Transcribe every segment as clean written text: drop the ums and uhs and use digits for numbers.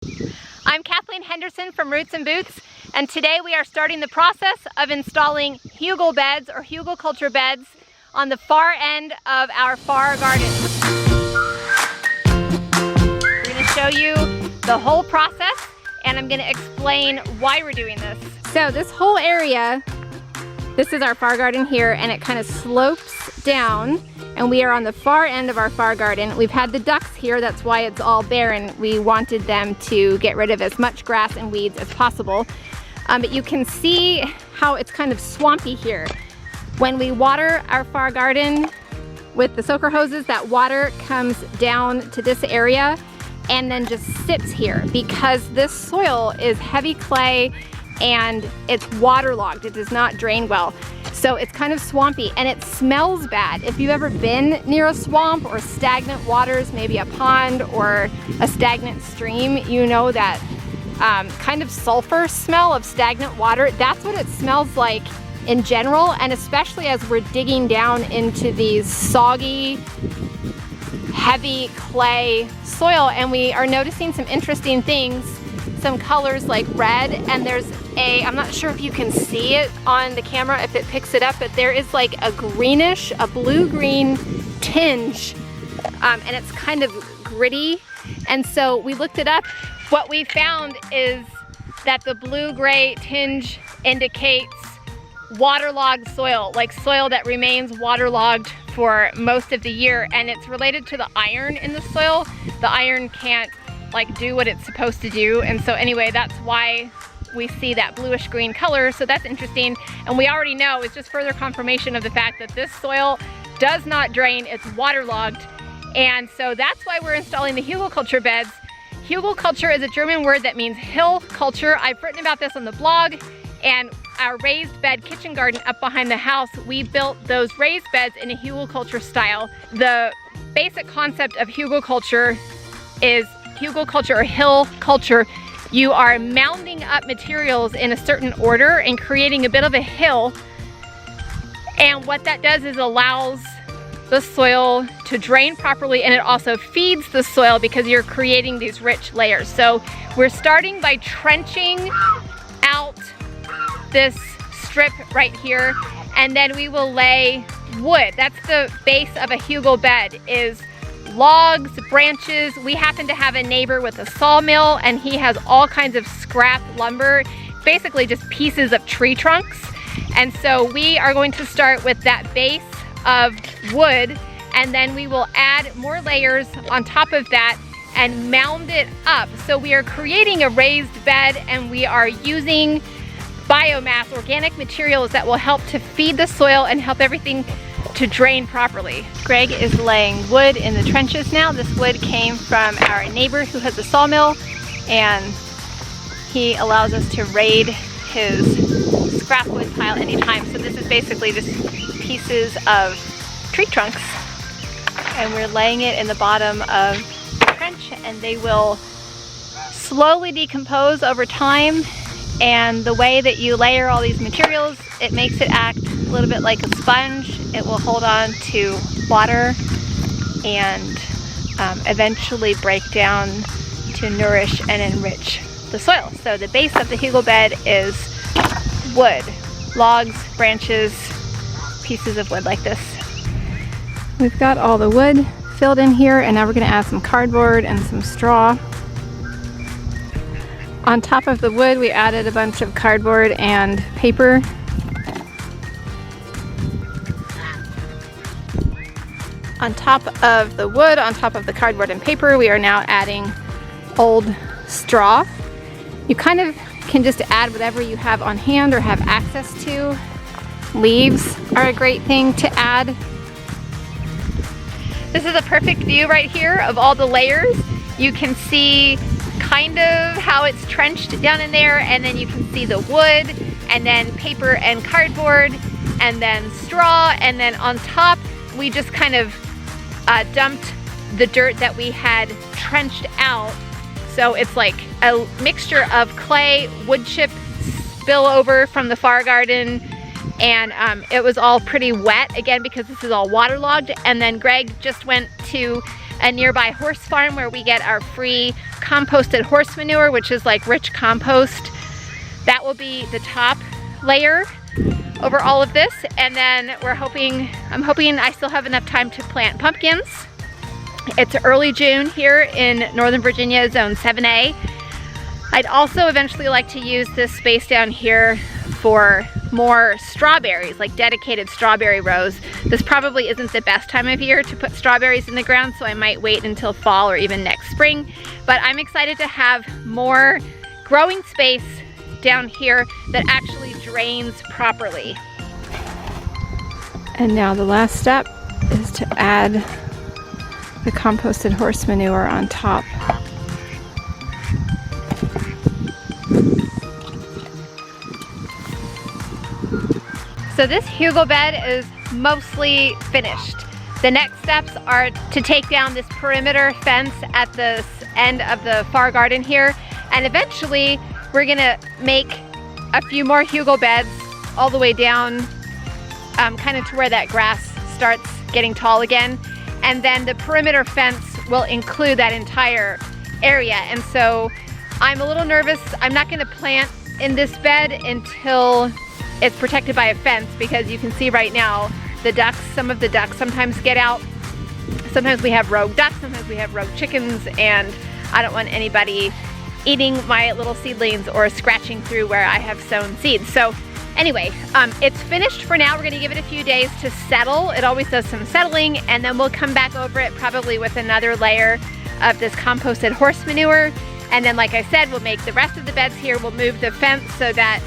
I'm Kathleen Henderson from Roots and Boots, and today we are starting the process of installing Hugelbeds or Hugelkultur beds on the far end of our far garden. We're going to show you the whole process, and I'm going to explain why we're doing this. So this whole area, this is our far garden here, and it kind of slopes down, and we are on the far end of our far garden. We've had the ducks here, that's why it's all barren. We wanted them to get rid of as much grass and weeds as possible. But you can see how it's kind of swampy here. When we water our far garden with the soaker hoses, that water comes down to this area and then just sits here because this soil is heavy clay and it's waterlogged. It does not drain well. So it's kind of swampy and it smells bad. If you've ever been near a swamp or stagnant waters, maybe a pond or a stagnant stream, you know that kind of sulfur smell of stagnant water. That's what it smells like in general, and especially as we're digging down into these soggy, heavy clay soil, and we are noticing some interesting things, some colors like red, and there's I'm not sure if you can see it on the camera if it picks it up, but there is like a greenish, a blue-green tinge, and it's kind of gritty. And so we looked it up. What we found is that the blue-gray tinge indicates waterlogged soil, like soil that remains waterlogged for most of the year, and it's related to the iron in the soil. The iron can't like do what it's supposed to do, and so anyway, that's why we see that bluish green color. So that's interesting, and we already know it's just further confirmation of the fact that this soil does not drain, it's waterlogged, and so that's why we're installing the Hugelkultur beds. Hugelkultur is a German word that means hill culture. I've written about this on the blog, and our raised bed kitchen garden up behind the house, we built those raised beds in a Hugelkultur style. The basic concept of Hugelkultur is Hugelkultur or hill culture. You are mounding up materials in a certain order and creating a bit of a hill. And what that does is allows the soil to drain properly, and it also feeds the soil because you're creating these rich layers. So we're starting by trenching out this strip right here, and then we will lay wood. That's the base of a hugel bed, is logs, branches. We happen to have a neighbor with a sawmill, and he has all kinds of scrap lumber, basically just pieces of tree trunks. And so we are going to start with that base of wood, and then we will add more layers on top of that and mound it up. So we are creating a raised bed, and we are using biomass, organic materials that will help to feed the soil and help everything to drain properly. Greg is laying wood in the trenches now. This wood came from our neighbor who has a sawmill, and he allows us to raid his scrap wood pile anytime. So this is basically just pieces of tree trunks, and we're laying it in the bottom of the trench, and they will slowly decompose over time. And the way that you layer all these materials, it makes it act a little bit like a sponge. It will hold on to water and eventually break down to nourish and enrich the soil. So the base of the hugel bed is wood, logs, branches, pieces of wood like this. We've got all the wood filled in here, and now we're going to add some cardboard and some straw. On top of the wood, we added a bunch of cardboard and paper. On top of the wood, on top of the cardboard and paper, we are now adding old straw. You kind of can just add whatever you have on hand or have access to. Leaves are a great thing to add. This is a perfect view right here of all the layers. You can see kind of how it's trenched down in there, and then you can see the wood, and then paper and cardboard, and then straw, and then on top we just kind of dumped the dirt that we had trenched out. So it's like a mixture of clay, wood chip spillover from the far garden, and it was all pretty wet again because this is all waterlogged. And then Greg just went to a nearby horse farm where we get our free composted horse manure, which is like rich compost. That will be the top layer over all of this. And then I'm hoping I still have enough time to plant pumpkins. It's early June here in Northern Virginia, zone 7A. I'd also eventually like to use this space down here for more strawberries, like dedicated strawberry rows. This probably isn't the best time of year to put strawberries in the ground, so I might wait until fall or even next spring. But I'm excited to have more growing space down here that actually drains properly. And now the last step is to add the composted horse manure on top. So this hugel bed is mostly finished. The next steps are to take down this perimeter fence at the end of the far garden here, and eventually we're gonna make a few more hugel beds all the way down kind of to where that grass starts getting tall again, and then the perimeter fence will include that entire area. And so I'm a little nervous. I'm not gonna plant in this bed until it's protected by a fence, because you can see right now the ducks, some of the ducks sometimes get out. Sometimes we have rogue ducks, sometimes we have rogue chickens, and I don't want anybody eating my little seedlings or scratching through where I have sown seeds. So anyway, it's finished for now. We're gonna give it a few days to settle. It always does some settling, and then we'll come back over it probably with another layer of this composted horse manure. And then, like I said, we'll make the rest of the beds here. We'll move the fence so that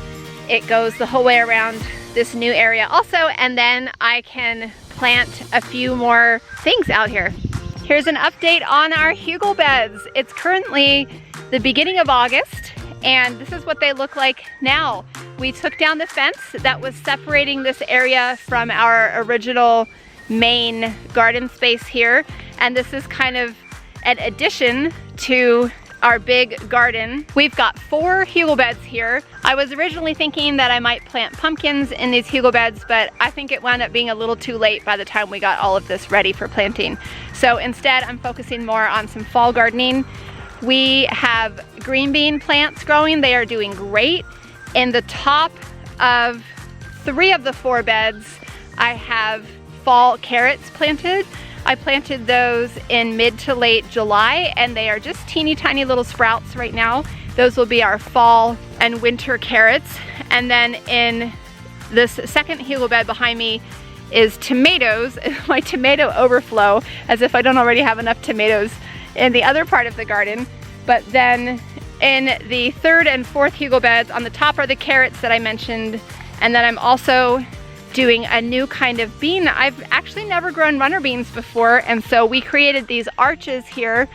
it goes the whole way around this new area also, and then I can plant a few more things out here. Here's an update on our hugel beds. It's currently the beginning of August, and this is what they look like now. We took down the fence that was separating this area from our original main garden space here, and this is kind of an addition to our big garden. We've got 4 hugel beds here. I was originally thinking that I might plant pumpkins in these hugel beds, but I think it wound up being a little too late by the time we got all of this ready for planting. So instead, I'm focusing more on some fall gardening. We have green bean plants growing. They are doing great. In the top of 3 of the 4 beds, I have fall carrots planted. I planted those in mid to late July, and they are just teeny tiny little sprouts right now. Those will be our fall and winter carrots. And then in this second hugel bed behind me is tomatoes, my tomato overflow, as if I don't already have enough tomatoes in the other part of the garden. But then in the 3rd and 4th hugel beds, on the top are the carrots that I mentioned, and then I'm also doing a new kind of bean. I've actually never grown runner beans before, and so we created these arches here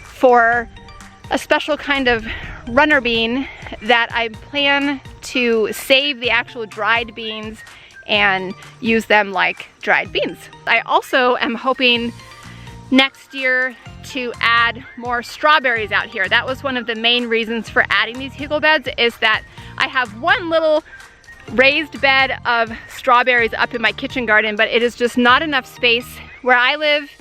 for a special kind of runner bean that I plan to save the actual dried beans and use them like dried beans. I also am hoping next year to add more strawberries out here. That was one of the main reasons for adding these hugel beds, is that I have one little raised bed of strawberries up in my kitchen garden, but it is just not enough space. Where I live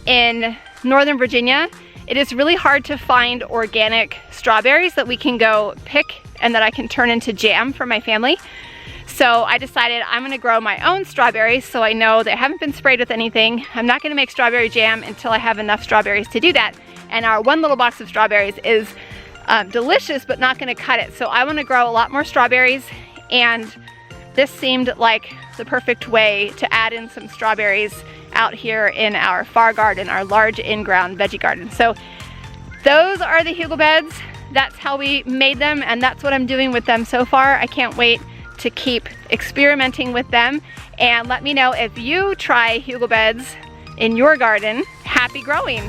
in Northern Virginia, it is really hard to find organic strawberries that we can go pick and that I can turn into jam for my family. So I decided I'm gonna grow my own strawberries, so I know they haven't been sprayed with anything. I'm not gonna make strawberry jam until I have enough strawberries to do that. And our one little box of strawberries is delicious, but not gonna cut it. So I wanna grow a lot more strawberries, and this seemed like the perfect way to add in some strawberries out here in our far garden, our large in-ground veggie garden. So those are the hugel beds. That's how we made them, and that's what I'm doing with them so far. I can't wait to keep experimenting with them, and let me know if you try hugel beds in your garden. Happy growing!